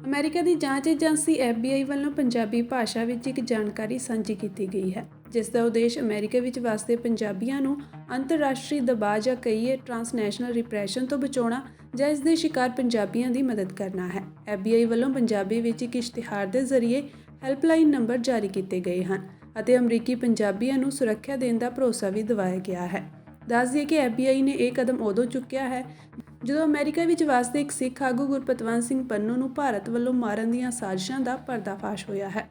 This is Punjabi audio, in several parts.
ਅਮਰੀਕਾ ਦੀ ਜਾਂਚ ਏਜੰਸੀ FBI ਵੱਲੋਂ ਪੰਜਾਬੀ ਭਾਸ਼ਾ ਵਿੱਚ ਇੱਕ ਜਾਣਕਾਰੀ ਸਾਂਝੀ ਕੀਤੀ ਗਈ ਹੈ, ਜਿਸ ਦਾ ਉਦੇਸ਼ ਅਮਰੀਕਾ ਵਿੱਚ ਵਸਦੇ ਪੰਜਾਬੀਆਂ ਨੂੰ ਅੰਤਰਰਾਸ਼ਟਰੀ ਦਬਾਅ ਜਾਂ ਕਹੀਏ ਟਰਾਂਸਨੈਸ਼ਨਲ ਰਿਪਰੈਸ਼ਨ ਤੋਂ ਬਚਾਉਣਾ ਜਾਂ ਇਸ ਦੇ ਸ਼ਿਕਾਰ ਪੰਜਾਬੀਆਂ ਦੀ ਮਦਦ ਕਰਨਾ ਹੈ। FBI ਵੱਲੋਂ ਪੰਜਾਬੀ ਵਿੱਚ ਇੱਕ ਇਸ਼ਤਿਹਾਰ ਦੇ ਜ਼ਰੀਏ ਹੈਲਪਲਾਈਨ ਨੰਬਰ ਜਾਰੀ ਕੀਤੇ ਗਏ ਹਨ ਅਤੇ ਅਮਰੀਕੀ ਪੰਜਾਬੀਆਂ ਨੂੰ ਸੁਰੱਖਿਆ ਦੇਣ ਦਾ ਭਰੋਸਾ ਵੀ ਦਿਵਾਇਆ ਗਿਆ ਹੈ। ਦੱਸ ਦਈਏ ਕਿ FBI ਨੇ ਇਹ ਕਦਮ ਉਦੋਂ ਚੁੱਕਿਆ ਹੈ ਜਦੋਂ ਅਮਰੀਕਾ ਵਿੱਚ ਵਸਦੇ ਇੱਕ ਸਿੱਖ ਆਗੂ ਗੁਰਪਤਵੰਤ ਸਿੰਘ ਪੰਨੂ ਨੂੰ ਭਾਰਤ ਵੱਲੋਂ ਮਾਰਨ ਦੀਆਂ ਸਾਜ਼ਿਸ਼ਾਂ ਦਾ ਪਰਦਾਫਾਸ਼ ਹੋਇਆ ਹੈ।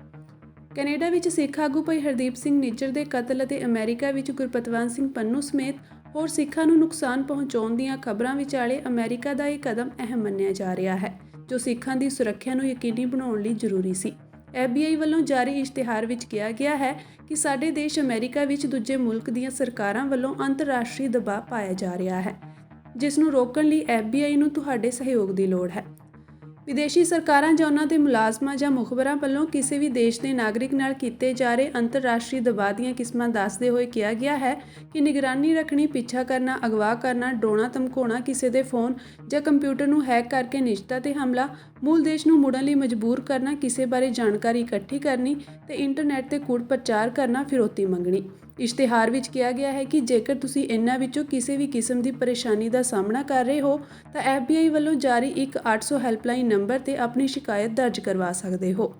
ਕੈਨੇਡਾ ਵਿੱਚ ਸਿੱਖ ਆਗੂ ਭਾਈ ਹਰਦੀਪ ਸਿੰਘ ਨਿੱਜਰ ਦੇ ਕਤਲ ਅਤੇ ਅਮਰੀਕਾ ਵਿੱਚ ਗੁਰਪਤਵੰਤ ਸਿੰਘ ਪੰਨੂ ਸਮੇਤ ਹੋਰ ਸਿੱਖਾਂ ਨੂੰ ਨੁਕਸਾਨ ਪਹੁੰਚਾਉਣ ਦੀਆਂ ਖਬਰਾਂ ਵਿਚਾਲੇ ਅਮਰੀਕਾ ਦਾ ਇਹ ਕਦਮ ਅਹਿਮ ਮੰਨਿਆ ਜਾ ਰਿਹਾ ਹੈ, ਜੋ ਸਿੱਖਾਂ ਦੀ ਸੁਰੱਖਿਆ ਨੂੰ ਯਕੀਨੀ ਬਣਾਉਣ ਲਈ ਜ਼ਰੂਰੀ ਸੀ। FBI ਵੱਲੋਂ ਜਾਰੀ ਇਸ਼ਤਿਹਾਰ ਵਿੱਚ ਕਿਹਾ ਗਿਆ ਹੈ ਕਿ ਸਾਡੇ ਦੇਸ਼ ਅਮਰੀਕਾ ਵਿੱਚ ਦੂਜੇ ਮੁਲਕ ਦੀਆਂ ਸਰਕਾਰਾਂ ਵੱਲੋਂ ਅੰਤਰਰਾਸ਼ਟਰੀ ਦਬਾਅ ਪਾਇਆ ਜਾ ਰਿਹਾ ਹੈ, ਜਿਸ ਨੂੰ ਰੋਕਣ ਲਈ FBI ਨੂੰ ਤੁਹਾਡੇ ਸਹਿਯੋਗ ਦੀ ਲੋੜ ਹੈ। ਵਿਦੇਸ਼ੀ ਸਰਕਾਰਾਂ ਜਾਂ ਉਹਨਾਂ ਦੇ ਮੁਲਾਜ਼ਮਾਂ ਜਾਂ ਮੁਖਬਰਾਂ ਵੱਲੋਂ ਕਿਸੇ ਵੀ ਦੇਸ਼ ਦੇ ਨਾਗਰਿਕ ਨਾਲ ਕੀਤੇ ਜਾ ਰਹੇ ਅੰਤਰਰਾਸ਼ਟਰੀ ਦਬਾਅ ਦੀਆਂ ਕਿਸਮਾਂ ਦੱਸਦੇ ਹੋਏ ਕਿਹਾ ਗਿਆ ਹੈ ਕਿ ਨਿਗਰਾਨੀ ਰੱਖਣੀ, ਪਿੱਛਾ ਕਰਨਾ, ਅਗਵਾ ਕਰਨਾ, ਡਰਾਉਣਾ ਧਮਕਾਉਣਾ, ਕਿਸੇ ਦੇ ਫੋਨ ਜਾਂ ਕੰਪਿਊਟਰ ਨੂੰ ਹੈਕ ਕਰਕੇ ਨਿਜਤਾ ਤੇ ਹਮਲਾ, ਮੂਲ ਦੇਸ਼ ਨੂੰ ਮੁੜਨ ਲਈ ਮਜਬੂਰ ਕਰਨਾ, ਕਿਸੇ ਬਾਰੇ ਜਾਣਕਾਰੀ ਇਕੱਠੀ ਕਰਨੀ ਤੇ ਇੰਟਰਨੈਟ ਤੇ ਕੂੜ ਪ੍ਰਚਾਰ ਕਰਨਾ, ਫਿਰੌਤੀ ਮੰਗਣੀ। ਇਸ਼ਤਿਹਾਰ ਵਿੱਚ ਕਿਹਾ ਗਿਆ ਹੈ ਕਿ ਜੇਕਰ ਤੁਸੀਂ ਇਹਨਾਂ ਵਿੱਚੋਂ ਕਿਸੇ ਵੀ ਕਿਸਮ ਦੀ ਪਰੇਸ਼ਾਨੀ ਦਾ ਸਾਹਮਣਾ ਕਰ ਰਹੇ ਹੋ ਤਾਂ FBI ਵੱਲੋਂ ਜਾਰੀ 1-800 ਹੈਲਪਲਾਈਨ ਨੰਬਰ ਤੇ ਆਪਣੀ ਸ਼ਿਕਾਇਤ ਦਰਜ ਕਰਵਾ ਸਕਦੇ ਹੋ।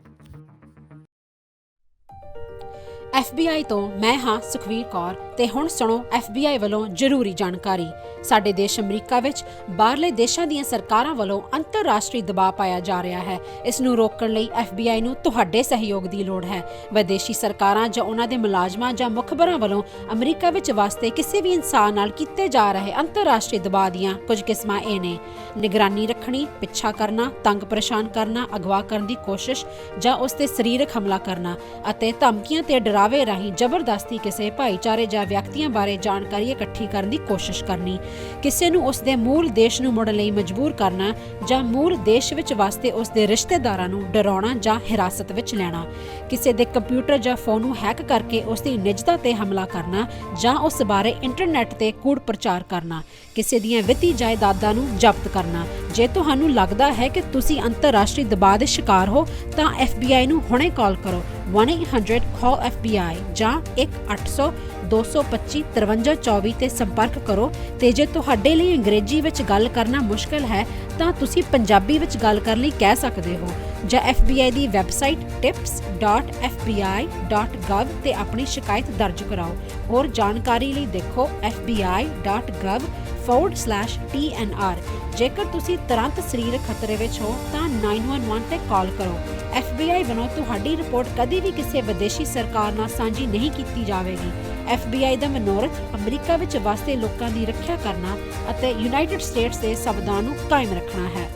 FBI ਤੋਂ ਮੈਂ ਹਾਂ ਸੁਖਵੀਰ ਕੌਰ ਤੇ ਹੁਣ ਸੁਣੋ FBI ਵੱਲੋਂ ਜ਼ਰੂਰੀ ਜਾਣਕਾਰੀ। ਸਾਡੇ ਦੇਸ਼ ਅਮਰੀਕਾ ਵਿੱਚ ਬਾਹਰਲੇ ਦੇਸ਼ਾਂ ਦੀਆਂ ਸਰਕਾਰਾਂ ਵੱਲੋਂ ਅੰਤਰਰਾਸ਼ਟਰੀ ਦਬਾਅ ਪਾਇਆ ਜਾ ਰਿਹਾ ਹੈ। ਇਸ ਨੂੰ ਰੋਕਣ ਲਈ FBI ਨੂੰ ਤੁਹਾਡੇ ਸਹਿਯੋਗ ਦੀ ਲੋੜ ਹੈ। ਵਿਦੇਸ਼ੀ ਸਰਕਾਰਾਂ ਜਾਂ ਉਹਨਾਂ ਦੇ ਮੁਲਾਜ਼ਮਾਂ ਜਾਂ ਮੁਖਬਰਾਂ ਵੱਲੋਂ ਅਮਰੀਕਾ ਵਿੱਚ ਵਸਦੇ ਕਿਸੇ ਵੀ ਇਨਸਾਨ ਨਾਲ ਕੀਤੇ ਜਾ ਰਹੇ ਅੰਤਰਰਾਸ਼ਟਰੀ ਦਬਾਅ ਦੀਆਂ ਕੁਝ ਕਿਸਮਾਂ ਇਹ ਨੇ: ਨਿਗਰਾਨੀ ਰੱਖਣੀ, ਪਿੱਛਾ ਕਰਨਾ, ਤੰਗ ਪਰੇਸ਼ਾਨ ਕਰਨਾ, ਅਗਵਾ ਕਰਨ ਦੀ ਕੋਸ਼ਿਸ਼ ਜਾਂ ਉਸ ਤੇ ਸਰੀਰਕ ਹਮਲਾ ਕਰਨਾ ਅਤੇ ਧਮਕੀਆਂ ਤੇ ਡਰਾਵੇ ਰਾਹੀਂ ਜ਼ਬਰਦਸਤੀ ਕਿਸੇ ਭਾਈਚਾਰੇ ਜਾਂ ਵਿਅਕਤੀਆਂ ਬਾਰੇ ਜਾਣਕਾਰੀ ਇਕੱਠੀ ਕਰਨ ਦੀ ਕੋਸ਼ਿਸ਼ ਕਰਨੀ, ਕਿਸੇ ਨੂੰ ਉਸ ਦੇ ਮੂਲ ਦੇਸ਼ ਨੂੰ ਮੁੜਨ ਲਈ ਮਜਬੂਰ ਕਰਨਾ ਜਾਂ ਮੂਲ ਦੇਸ਼ ਵਿੱਚ ਵਸਦੇ ਉਸ ਦੇ ਰਿਸ਼ਤੇਦਾਰਾਂ ਨੂੰ ਡਰਾਉਣਾ ਜਾਂ ਹਿਰਾਸਤ ਵਿੱਚ ਲੈਣਾ, ਕਿਸੇ ਦੇ ਕੰਪਿਊਟਰ ਜਾਂ ਫੋਨ ਨੂੰ ਹੈਕ ਕਰਕੇ ਉਸ ਦੀ ਨਿੱਜਤਾ ਤੇ ਹਮਲਾ ਕਰਨਾ ਜਾਂ ਉਸ ਬਾਰੇ ਇੰਟਰਨੈਟ ਤੇ ਕੂੜ ਪ੍ਰਚਾਰ ਕਰਨਾ, ਕਿਸੇ ਦੀਆਂ ਵਿੱਤੀ ਜਾਇਦਾਦਾਂ ਨੂੰ ਜ਼ਬਤ ਕਰਨਾ। ਜੇ ਤੁਹਾਨੂੰ ਲੱਗਦਾ ਹੈ ਕਿ ਤੁਸੀਂ ਅੰਤਰਰਾਸ਼ਟਰੀ ਦਬਾਅ ਦੇ ਸ਼ਿਕਾਰ ਹੋ ਤਾਂ FBI ਨੂੰ ਹੁਣੇ ਕਾਲ ਕਰੋ 1-800-CALL-FBI ਜਾਂ 1-800-225-5324 ਤੇ ਸੰਪਰਕ ਕਰੋ। ਤੇ ਜੇ ਤੁਹਾਡੇ ਲਈ ਅੰਗਰੇਜ਼ੀ ਵਿੱਚ ਗੱਲ ਕਰਨਾ ਮੁਸ਼ਕਲ ਹੈ ਤਾਂ ਤੁਸੀਂ ਪੰਜਾਬੀ ਵਿੱਚ ਗੱਲ ਕਰਨ ਲਈ ਕਹਿ ਸਕਦੇ ਹੋ ਜਾਂ FBI ਦੀ ਵੈਬਸਾਈਟ tips.fbi.gov ਤੇ ਆਪਣੀ ਸ਼ਿਕਾਇਤ ਦਰਜ ਕਰਾਓ। ਹੋਰ ਜਾਣਕਾਰੀ ਲਈ ਦੇਖੋ fbi.gov/TNR। ਜੇਕਰ ਤੁਸੀਂ ਤੁਰੰਤ ਸਰੀਰਕ ਖਤਰੇ ਵਿੱਚ ਹੋ ਤਾਂ 911 ਤੇ ਕਾਲ ਕਰੋ। FBI ਵੱਲੋਂ ਤੁਹਾਡੀ ਰਿਪੋਰਟ ਕਦੇ ਵੀ ਕਿਸੇ ਵਿਦੇਸ਼ੀ ਸਰਕਾਰ ਨਾਲ ਸਾਂਝੀ ਨਹੀਂ ਕੀਤੀ ਜਾਵੇਗੀ। FBI ਦਾ ਮਨੋਰਥ ਅਮਰੀਕਾ ਵਿੱਚ ਵਸਦੇ ਲੋਕਾਂ ਦੀ ਰੱਖਿਆ ਕਰਨਾ ਅਤੇ ਯੂਨਾਈਟਿਡ ਸਟੇਟਸ ਦੇ ਸੰਵਿਧਾਨ ਨੂੰ ਕਾਇਮ ਰੱਖਣਾ ਹੈ।